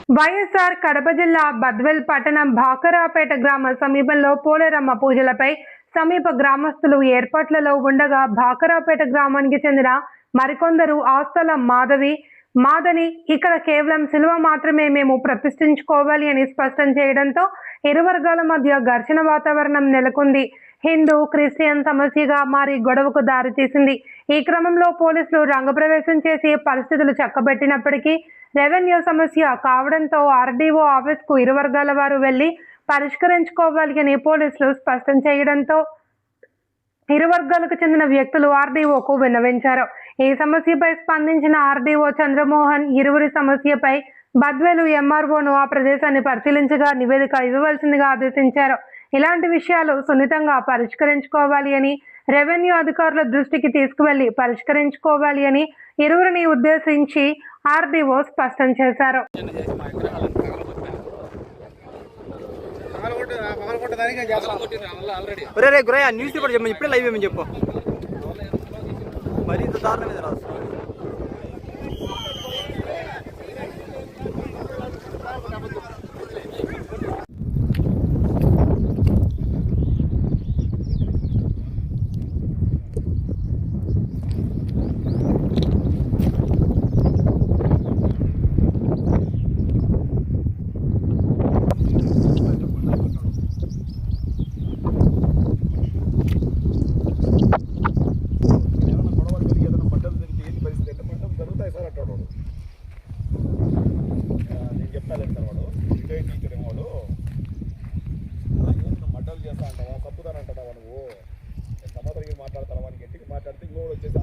వైఎస్ఆర్ కడప జిల్లా బద్వేల్ పట్టణం భాకరాపేట గ్రామ సమీపంలో పోలేరమ్మ పూజలపై సమీప గ్రామస్తులు ఏర్పాట్లలో ఉండగా భాకరాపేట గ్రామానికి చెందిన మరికొందరు ఆస్తల మాదని ఇక్కడ కేవలం శిలువ మాత్రమే మేము ప్రతిష్ఠించుకోవాలి అని స్పష్టం చేయడంతో ఇరు వర్గాల మధ్య ఘర్షణ వాతావరణం నెలకొంది. హిందూ క్రిస్టియన్ సమస్యగా మారి గొడవకు దారితీసింది. ఈ క్రమంలో పోలీసులు రంగప్రవేశం చేసి పరిస్థితులు చక్కబెట్టినప్పటికీ రెవెన్యూ సమస్య కావడంతో ఆర్డీఓ ఆఫీస్కు ఇరు వర్గాల వారు వెళ్లి పరిష్కరించుకోవాలి అని పోలీసులు స్పష్టం చేయడంతో ఇరు వర్గాలకు చెందిన వ్యక్తులు ఆర్డీఓకు విన్నవించారు. ఈ సమస్యపై స్పందించిన ఆర్డీఓ చంద్రమోహన్ ఇరువురి సమస్యపై బద్వేలు ఎంఆర్ఓను ఆ ప్రదేశాన్ని పరిశీలించగా నివేదిక ఇవ్వవలసిందిగా ఆదేశించారు. ఇలాంటి విషయాలు సున్నితంగా పరిష్కరించుకోవాలి అని రెవెన్యూ అధికారుల దృష్టికి తీసుకువెళ్లి పరిష్కరించుకోవాలి అని ఇరువురిని ఉద్దేశించి ఆర్డీఓ స్పష్టం చేశారు. న్యూస్ పేపర్ చెప్పి ఇప్పుడే లైవ్ ఏమని చెప్పు మరి ఇంత దారుణం మీద రాదు. మడ్డలు చేస్తా అంటావా, తప్పుదాని అంటావా నువ్వు? సమాధానం మాట్లాడతావా? వానికి గట్టిగా మాట్లాడితే ఇంకోటి వచ్చేసి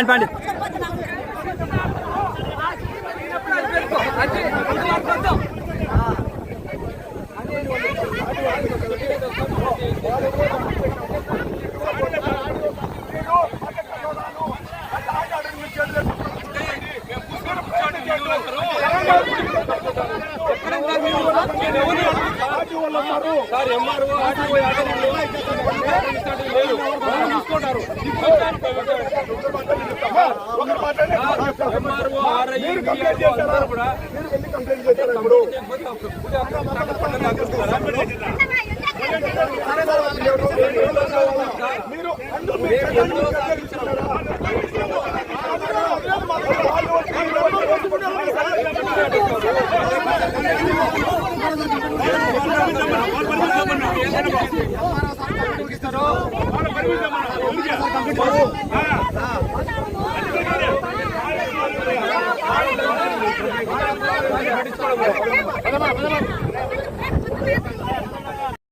పండి మీరు పదమా